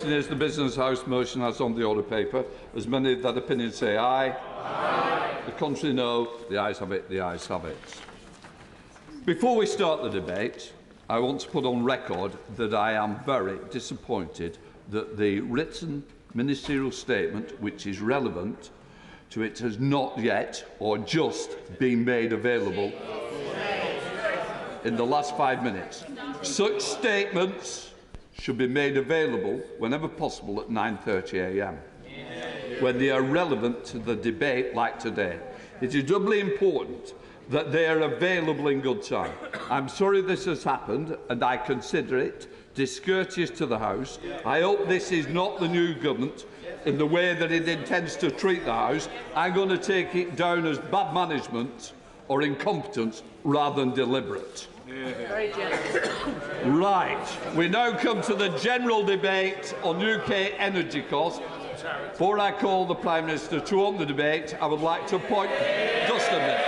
Voting is the Business House motion as on the order paper. As many of that opinion say aye. Aye. The contrary no. The ayes have it. The ayes have it. Before we start the debate, I want to put on record that I am very disappointed that the written ministerial statement, which is relevant to it, has not yet or just been made available in the last 5 minutes. Such statements should be made available whenever possible at 9:30 a.m. when they are relevant to the debate like today. It is doubly important that they are available in good time. I'm sorry this has happened, and I consider it discourteous to the House. I hope this is not the new government in the way that it intends to treat the House. I'm going to take it down as bad management or incompetence rather than deliberate. Very generous. Right, we now come to the general debate on UK energy costs. Before I call the Prime Minister to open the debate, I would like to point... Just a minute.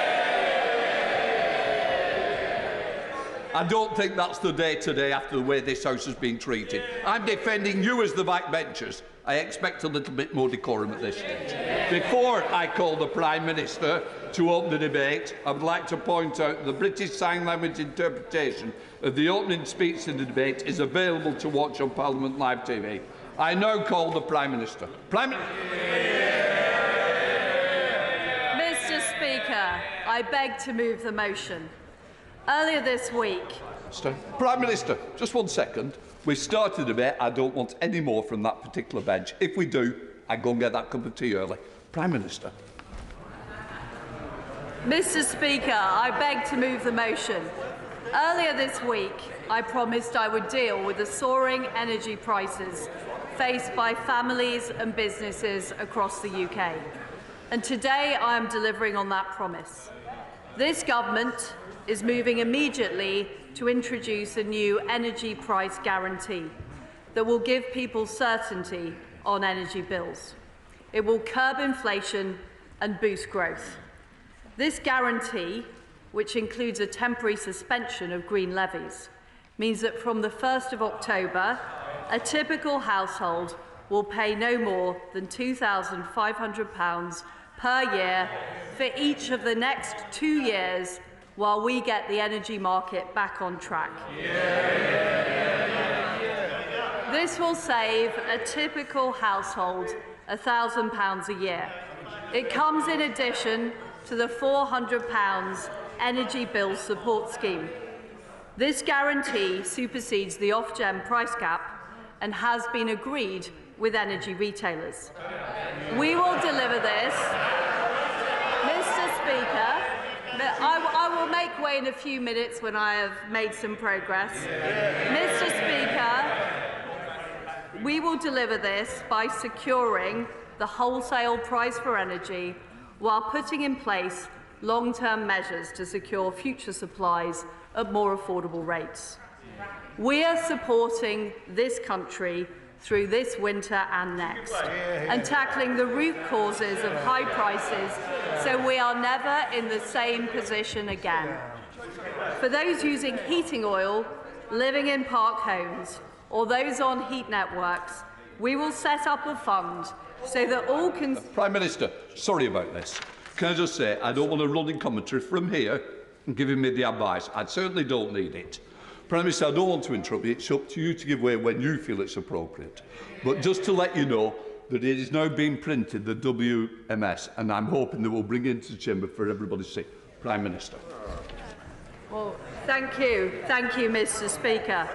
I don't think that's the day today after the way this House has been treated. I'm defending you as the backbenchers. I expect a little bit more decorum at this stage. Before I call the Prime Minister to open the debate, I would like to point out the British Sign Language interpretation of the opening speech in the debate is available to watch on Parliament Live TV. I now call the Prime Minister. Mr. Speaker, I beg to move the motion. Earlier this week... Prime Minister, just 1 second. We've started the debate. I don't want any more from that particular bench. If we do, I go and get that cup of tea early. Prime Minister. Mr. Speaker, I beg to move the motion. Earlier this week, I promised I would deal with the soaring energy prices faced by families and businesses across the UK. And today I am delivering on that promise. This government is moving immediately to introduce a new energy price guarantee that will give people certainty on energy bills. It will curb inflation and boost growth. This guarantee, which includes a temporary suspension of green levies, means that from the 1st of October, a typical household will pay no more than £2,500 per year for each of the next 2 years while we get the energy market back on track. This will save a typical household £1,000 a year. It comes in addition to the £400 energy bill support scheme. This guarantee supersedes the Ofgem price cap and has been agreed with energy retailers. We will deliver this. Mr. Speaker, I will make way in a few minutes when I have made some progress. Mr. Speaker, we will deliver this by securing the wholesale price for energy while putting in place long-term measures to secure future supplies at more affordable rates. We are supporting this country through this winter and next, and tackling the root causes of high prices so we are never in the same position again. For those using heating oil, living in park homes, or those on heat networks, we will set up a fund so that all Prime Minister, sorry about this. Can I just say, I don't want a running commentary from here and giving me the advice. I certainly don't need it. Prime Minister, I don't want to interrupt you. It's up to you to give way when you feel it's appropriate. But just to let you know that it is now being printed, the WMS, and I'm hoping that we'll bring it into the chamber for everybody to see. Prime Minister. Well, thank you. Thank you, Mr. Speaker.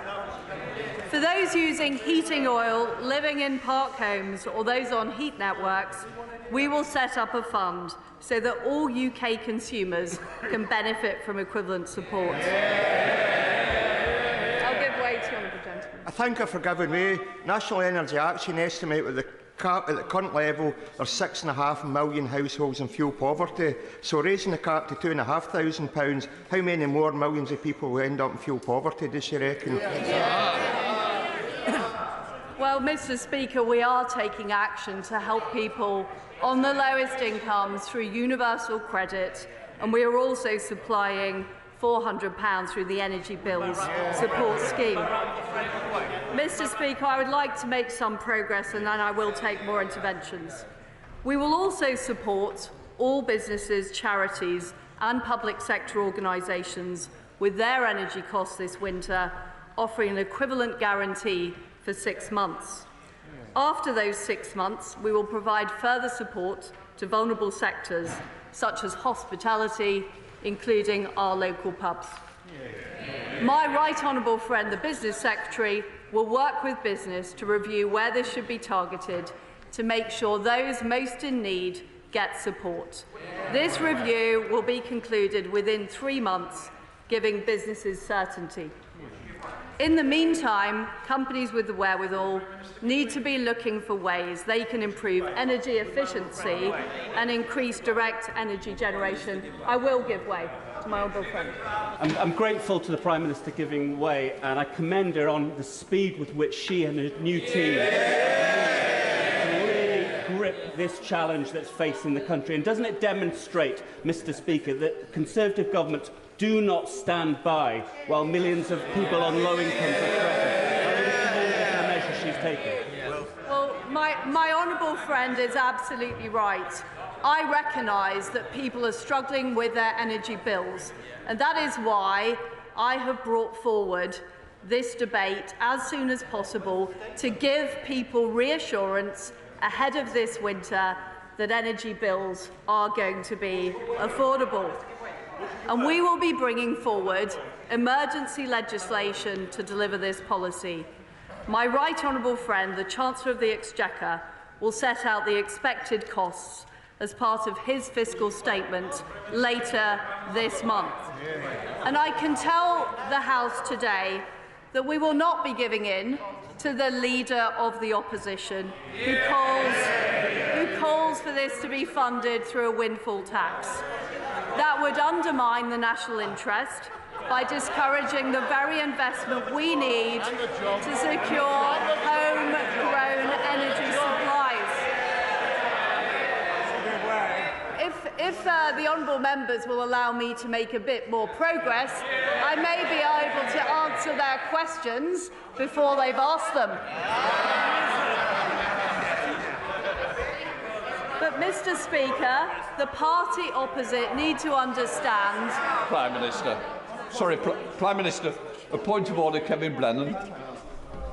For those using heating oil, living in park homes, or those on heat networks, we will set up a fund so that all UK consumers can benefit from equivalent support. I thank you for giving me. National Energy Action estimate with the cap at the current level are 6.5 million households in fuel poverty. So raising the cap to £2,500, how many more millions of people will end up in fuel poverty, does you reckon? Well, Mr. Speaker, we are taking action to help people on the lowest incomes through universal credit, and we are also supplying £400 through the Energy Bills Support Scheme. Mr. Speaker, I would like to make some progress and then I will take more interventions. We will also support all businesses, charities and public sector organisations with their energy costs this winter, offering an equivalent guarantee for 6 months. After those 6 months, we will provide further support to vulnerable sectors such as hospitality, including our local pubs. My right honourable friend, the Business Secretary, will work with business to review where this should be targeted to make sure those most in need get support. This review will be concluded within 3 months, giving businesses certainty. In the meantime, companies with the wherewithal need to be looking for ways they can improve energy efficiency and increase direct energy generation. I will give way to my honourable friend. I'm grateful to the Prime Minister giving way, and I commend her on the speed with which she and her new team really grip this challenge that's facing the country. And doesn't it demonstrate, Mr. Speaker, that Conservative governments do not stand by while millions of people on low incomes are threatened? I really commend the measures she's taken. Well, my honourable friend is absolutely right. I recognise that people are struggling with their energy bills, and that is why I have brought forward this debate as soon as possible to give people reassurance ahead of this winter that energy bills are going to be affordable. And we will be bringing forward emergency legislation to deliver this policy. My right honourable friend, the Chancellor of the Exchequer, will set out the expected costs as part of his fiscal statement later this month. And I can tell the House today that we will not be giving in to the Leader of the Opposition who calls for this to be funded through a windfall tax. That would undermine the national interest by discouraging the very investment we need to secure homegrown energy supplies. If the honourable members will allow me to make a bit more progress, I may be able to answer their questions before they've asked them. But, Mr. Speaker, the party opposite need to understand... Prime Minister. Sorry, Prime Minister. A point of order, Kevin Brennan.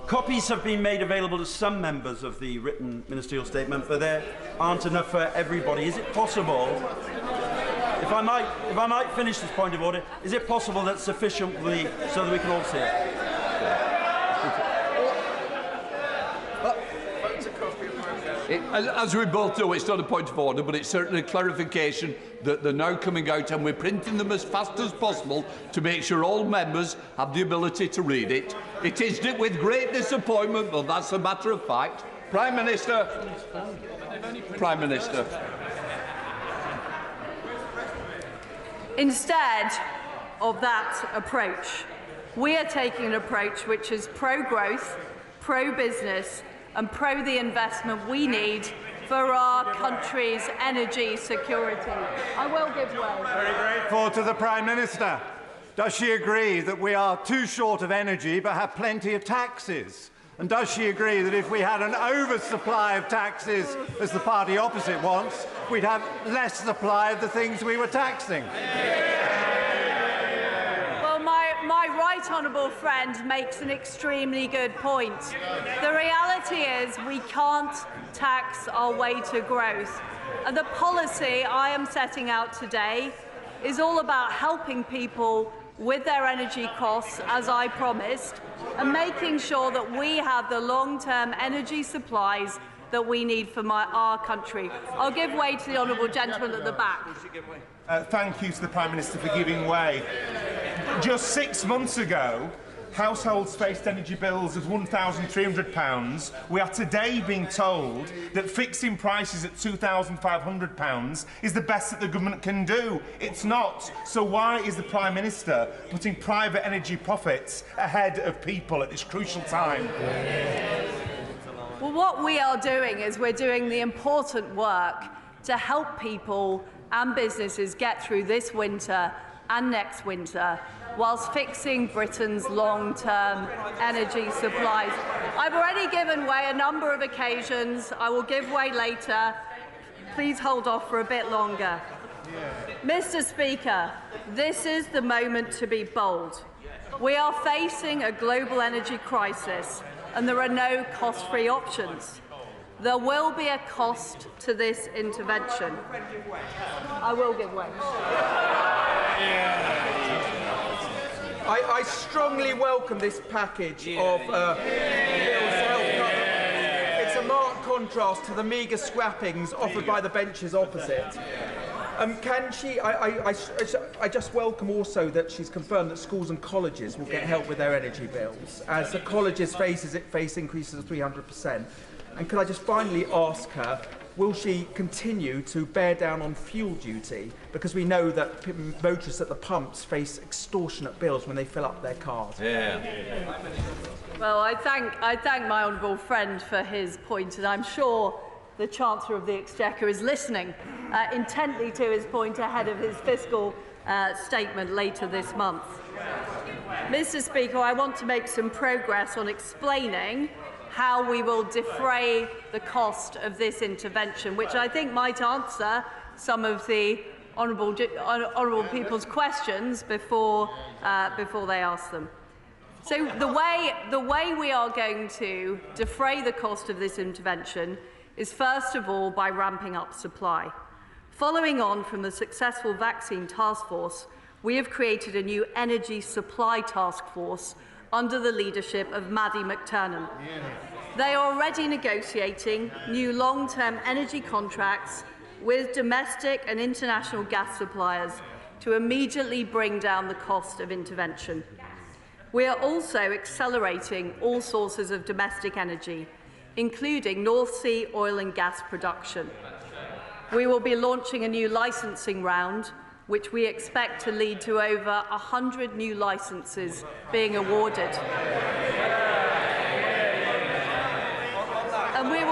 Copies have been made available to some members of the written ministerial statement, but there aren't enough for everybody. Is it possible, if I might finish this point of order, is it possible that sufficiently so that we can all see it? As we both know, it's not a point of order, but it's certainly a clarification that they're now coming out and we're printing them as fast as possible to make sure all members have the ability to read it. It is with great disappointment, but that's a matter of fact. Prime Minister. Prime Minister. Instead of that approach, we are taking an approach which is pro-growth, pro-business, and pro the investment we need for our country's energy security. I will give way. Very grateful to the Prime Minister. Does she agree that we are too short of energy but have plenty of taxes? And does she agree that if we had an oversupply of taxes, as the party opposite wants, we'd have less supply of the things we were taxing? My right honourable friend makes an extremely good point. The reality is we can't tax our way to growth. And the policy I am setting out today is all about helping people with their energy costs, as I promised, and making sure that we have the long-term energy supplies that we need for our country. I'll give way to the honourable gentleman at the back. Thank you to the Prime Minister for giving way. Just 6 months ago, households faced energy bills of £1,300. We are today being told that fixing prices at £2,500 is the best that the government can do. It's not. So why is the Prime Minister putting private energy profits ahead of people at this crucial time? Well, what we are doing is we're doing the important work to help people and businesses get through this winter and next winter whilst fixing Britain's long-term energy supplies. I've already given way a number of occasions. I will give way later. Please hold off for a bit longer. Mr. Speaker, this is the moment to be bold. We are facing a global energy crisis, and there are no cost-free options. There will be a cost to this intervention. I will give way. I strongly welcome this package of bills to help cover. It's a marked contrast to the meagre scrappings offered by the benches opposite. Can she? I just welcome also that she's confirmed that schools and colleges will get help with their energy bills, as the colleges face increases of 300%. And could I just finally ask her, will she continue to bear down on fuel duty? Because we know that motorists at the pumps face extortionate bills when they fill up their cars. Well, I thank my honourable friend for his point, and I'm sure the Chancellor of the Exchequer is listening intently to his point ahead of his fiscal statement later this month. Mr. Speaker, I want to make some progress on explaining how we will defray the cost of this intervention, which I think might answer some of the honourable people's questions before they ask them. So the way we are going to defray the cost of this intervention is first of all by ramping up supply. Following on from the successful vaccine task force, we have created a new energy supply task force under the leadership of Maddie McTernan. They are already negotiating new long-term energy contracts with domestic and international gas suppliers to immediately bring down the cost of intervention. We are also accelerating all sources of domestic energy, including North Sea oil and gas production. We will be launching a new licensing round, which we expect to lead to over 100 new licences being awarded. And we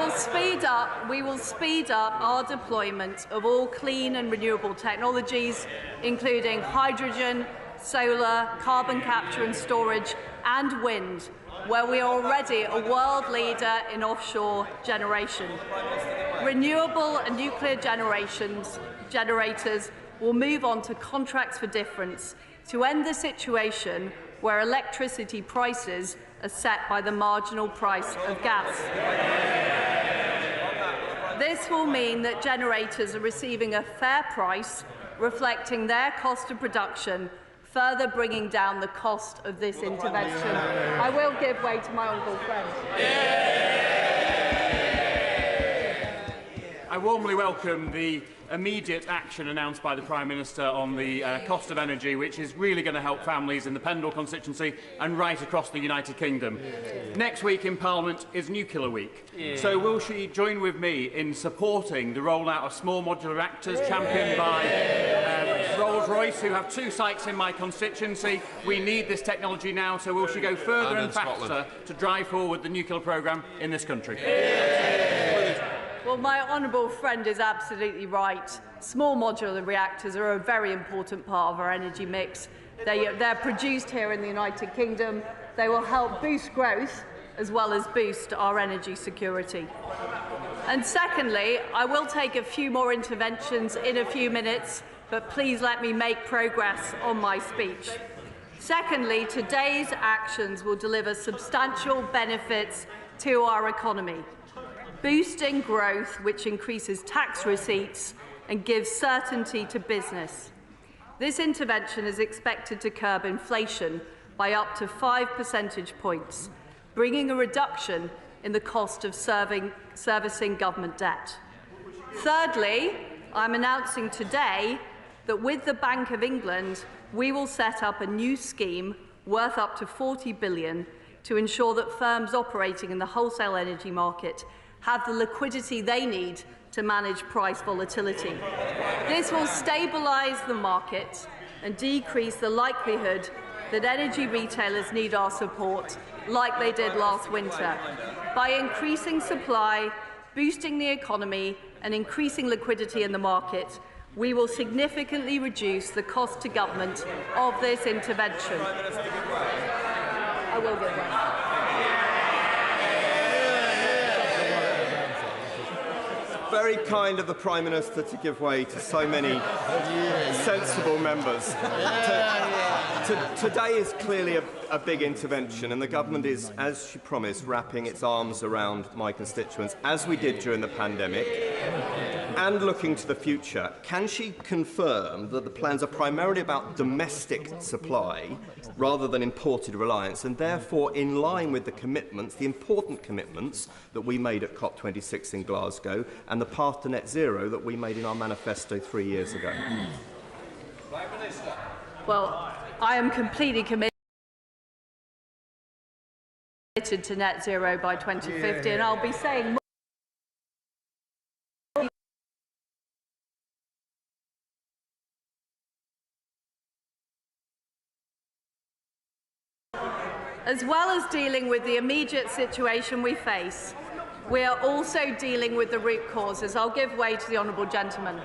will speed up our deployment of all clean and renewable technologies, including hydrogen, solar, carbon capture and storage, and wind, where we are already a world leader in offshore generation. Renewable and nuclear generators will move on to contracts for difference to end the situation where electricity prices are set by the marginal price of gas. This will mean that generators are receiving a fair price reflecting their cost of production, further bringing down the cost of this intervention. I will give way to my honourable friend. I warmly welcome the immediate action announced by the Prime Minister on the cost of energy, which is really going to help families in the Pendle constituency and right across the United Kingdom. Next week in Parliament is Nuclear Week. So will she join with me in supporting the rollout of small modular reactors championed by Rolls-Royce, who have 2 sites in my constituency? We need this technology now, so will she go further and faster to drive forward the nuclear programme in this country? Well, my honourable friend is absolutely right. Small modular reactors are a very important part of our energy mix. They're produced here in the United Kingdom. They will help boost growth as well as boost our energy security. And secondly, I will take a few more interventions in a few minutes, but please let me make progress on my speech. Secondly, today's actions will deliver substantial benefits to our economy, boosting growth, which increases tax receipts and gives certainty to business. This intervention is expected to curb inflation by up to 5 percentage points, bringing a reduction in the cost of servicing government debt. Thirdly, I'm announcing today that with the Bank of England, we will set up a new scheme worth up to £40 billion to ensure that firms operating in the wholesale energy market have the liquidity they need to manage price volatility. This will stabilise the market and decrease the likelihood that energy retailers need our support, like they did last winter, by increasing supply, boosting the economy and increasing liquidity in the market. we will significantly reduce the cost to government of this intervention. I will give way. Very kind of the Prime Minister to give way to so many sensible members. Today is clearly a big intervention, and the government is, as she promised, wrapping its arms around my constituents, as we did during the pandemic, and looking to the future. Can she confirm that the plans are primarily about domestic supply rather than imported reliance, and therefore in line with the commitments, the important commitments that we made at COP26 in Glasgow and the path to net zero that we made in our manifesto 3 years ago? Well, I am completely committed to net zero by 2050, and I'll be saying more. As well as dealing with the immediate situation we face, we are also dealing with the root causes. I'll give way to the honourable gentleman.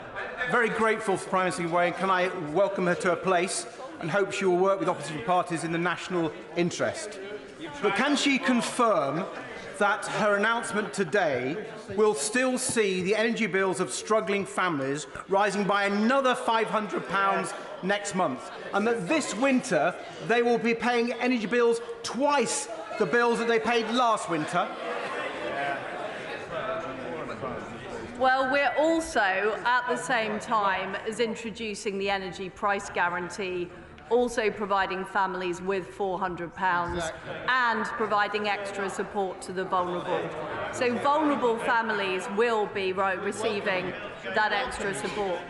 Very grateful for Prime Minister Way, and can I welcome her to her place and hope she will work with opposition parties in the national interest. But can she confirm that her announcement today will still see the energy bills of struggling families rising by another £500 next month, and that this winter they will be paying energy bills twice the bills that they paid last winter? Well, we're also, at the same time as introducing the energy price guarantee, also providing families with £400 and providing extra support to the vulnerable. So vulnerable families will be receiving that extra support.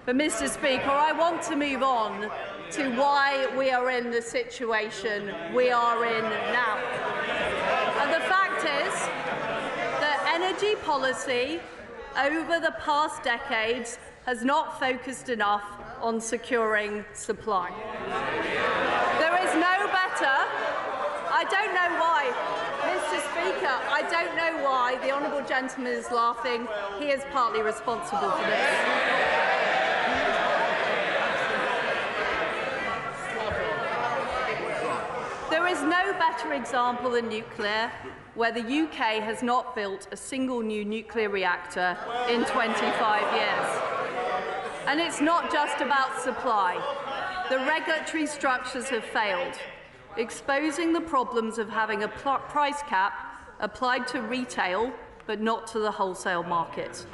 But, Mr. Speaker, I want to move on to why we are in the situation we are in now. And the fact is that energy policy over the past decades has not focused enough on securing supply. There is no better. I don't know why, Mr. Speaker, I don't know why the honourable gentleman is laughing. He is partly responsible for this. There is no better example than nuclear, where the UK has not built a single new nuclear reactor in 25 years. And it's not just about supply. The regulatory structures have failed, exposing the problems of having a price cap applied to retail but not to the wholesale market.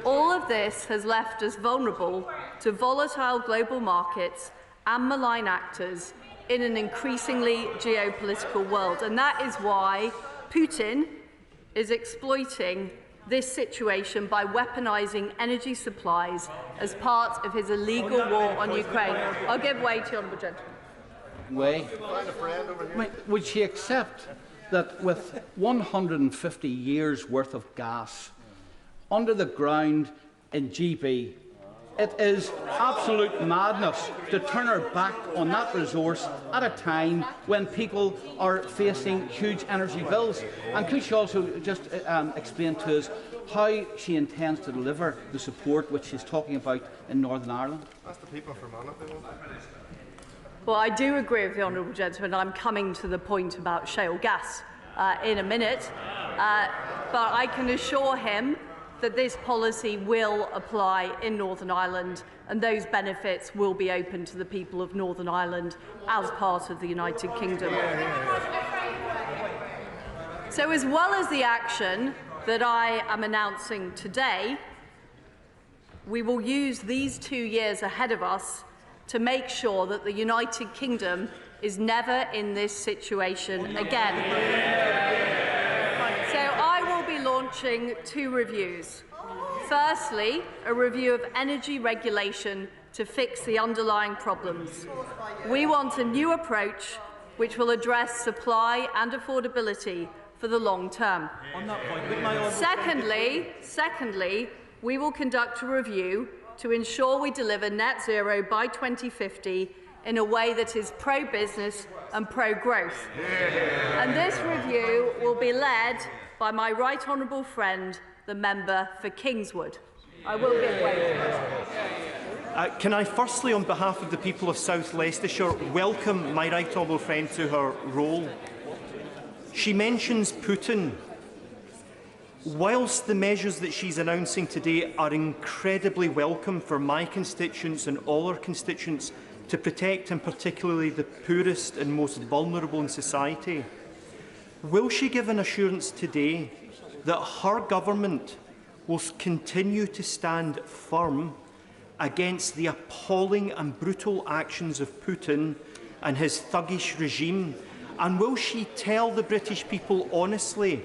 All of this has left us vulnerable to volatile global markets and malign actors in an increasingly geopolitical world. And that is why Putin is exploiting this situation by weaponising energy supplies as part of his illegal war on Ukraine. I'll give way to the honourable gentleman. Would she accept that with 150 years' worth of gas under the ground in GB, it is absolute madness to turn our back on that resource at a time when people are facing huge energy bills? And could she also just explain to us how she intends to deliver the support which she's talking about in Northern Ireland? That's the people from Ireland. Well, I do agree with the honourable gentleman. I'm coming to the point about shale gas in a minute, but I can assure him that this policy will apply in Northern Ireland, and those benefits will be open to the people of Northern Ireland as part of the United Kingdom. So, as well as the action that I am announcing today, we will use these 2 years ahead of us to make sure that the United Kingdom is never in this situation again. So I will be launching 2 reviews. Firstly, a review of energy regulation to fix the underlying problems. We want a new approach which will address supply and affordability for the long term. Secondly, we will conduct a review to ensure we deliver net zero by 2050 in a way that is pro-business and pro-growth. And this review will be led by my right honourable friend, the member for Kingswood. I will give way to this. Can I firstly, on behalf of the people of South Leicestershire, welcome my right honourable friend to her role. She mentions Putin. Whilst the measures that she's announcing today are incredibly welcome for my constituents and all our constituents to protect, and particularly the poorest and most vulnerable in society, will she give an assurance today that her government will continue to stand firm against the appalling and brutal actions of Putin and his thuggish regime? And will she tell the British people honestly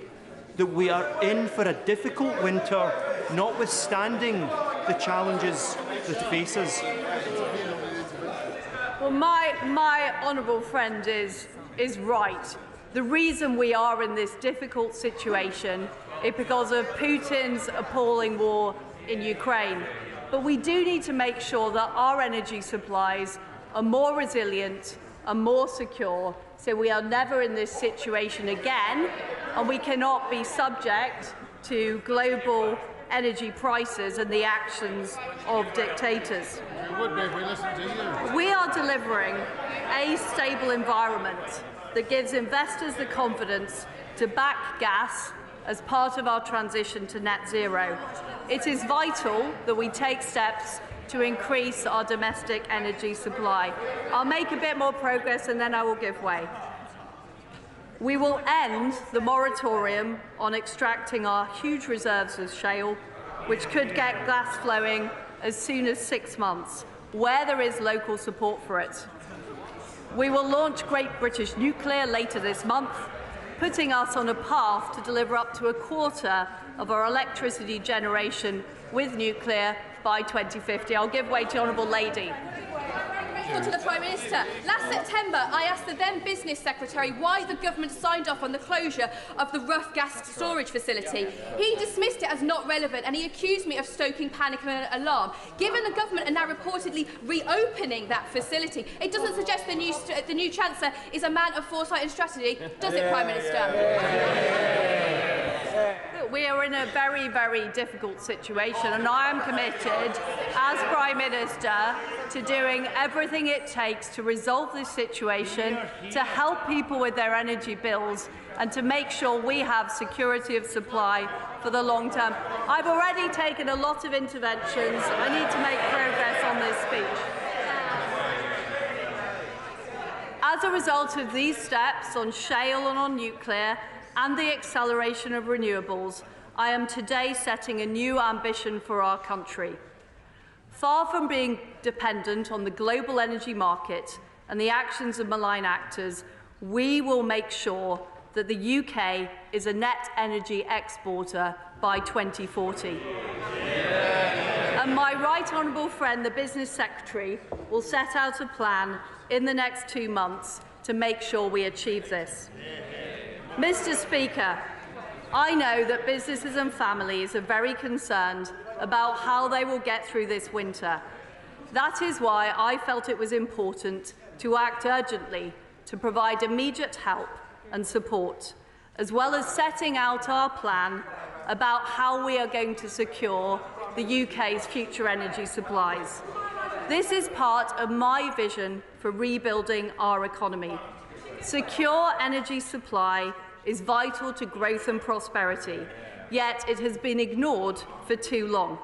that we are in for a difficult winter, notwithstanding the challenges that face us? Well, my honourable friend is right. The reason we are in this difficult situation is because of Putin's appalling war in Ukraine. But we do need to make sure that our energy supplies are more resilient and more secure, so we are never in this situation again, and we cannot be subject to global energy prices and the actions of dictators. We are delivering a stable environment that gives investors the confidence to back gas as part of our transition to net zero. It is vital that we take steps to increase our domestic energy supply. I'll make a bit more progress and then I will give way. We will end the moratorium on extracting our huge reserves of shale, which could get gas flowing as soon as 6 months, where there is local support for it. We will launch Great British Nuclear later this month, putting us on a path to deliver up to a quarter of our electricity generation with nuclear by 2050. I'll give way to the Honourable Lady. To the Prime Minister. Last September, I asked the then Business Secretary why the government signed off on the closure of the rough gas storage facility. He dismissed it as not relevant and he accused me of stoking panic and alarm. Given the government are now reportedly reopening that facility, it doesn't suggest the new Chancellor is a man of foresight and strategy, does it, Prime Minister? We are in a very, very difficult situation, and I am committed, as Prime Minister, to doing everything it takes to resolve this situation, to help people with their energy bills, and to make sure we have security of supply for the long term. I've already taken a lot of interventions. I need to make progress on this speech. As a result of these steps on shale and on nuclear, and the acceleration of renewables, I am today setting a new ambition for our country. Far from being dependent on the global energy market and the actions of malign actors, we will make sure that the UK is a net energy exporter by 2040. And my right honourable friend, the Business Secretary, will set out a plan in the next 2 months to make sure we achieve this. Mr. Speaker, I know that businesses and families are very concerned about how they will get through this winter. That is why I felt it was important to act urgently to provide immediate help and support, as well as setting out our plan about how we are going to secure the UK's future energy supplies. This is part of my vision for rebuilding our economy. Secure energy supply is vital to growth and prosperity, yet it has been ignored for too long.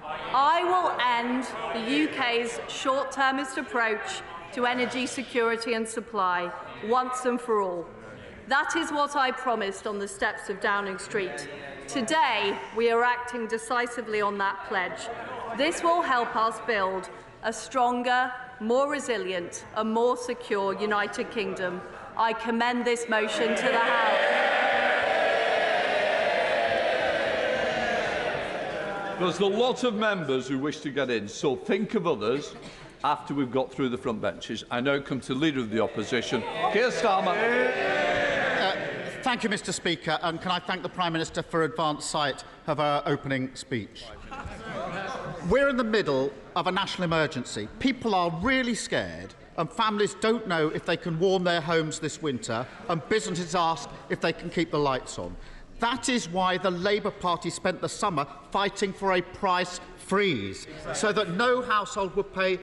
I will end the UK's short-termist approach to energy security and supply once and for all. That is what I promised on the steps of Downing Street. Today, we are acting decisively on that pledge. This will help us build a stronger, more resilient and more secure United Kingdom. I commend this motion to the House. There's a lot of members who wish to get in, so think of others after we've got through the front benches. I now come to the Leader of the Opposition, Keir Starmer. Thank you, Mr. Speaker, and can I thank the Prime Minister for advance sight of her opening speech. We're in the middle of a national emergency. People are really scared, and families don't know if they can warm their homes this winter, and businesses ask if they can keep the lights on. That is why the Labour Party spent the summer fighting for a price freeze, so that no household would pay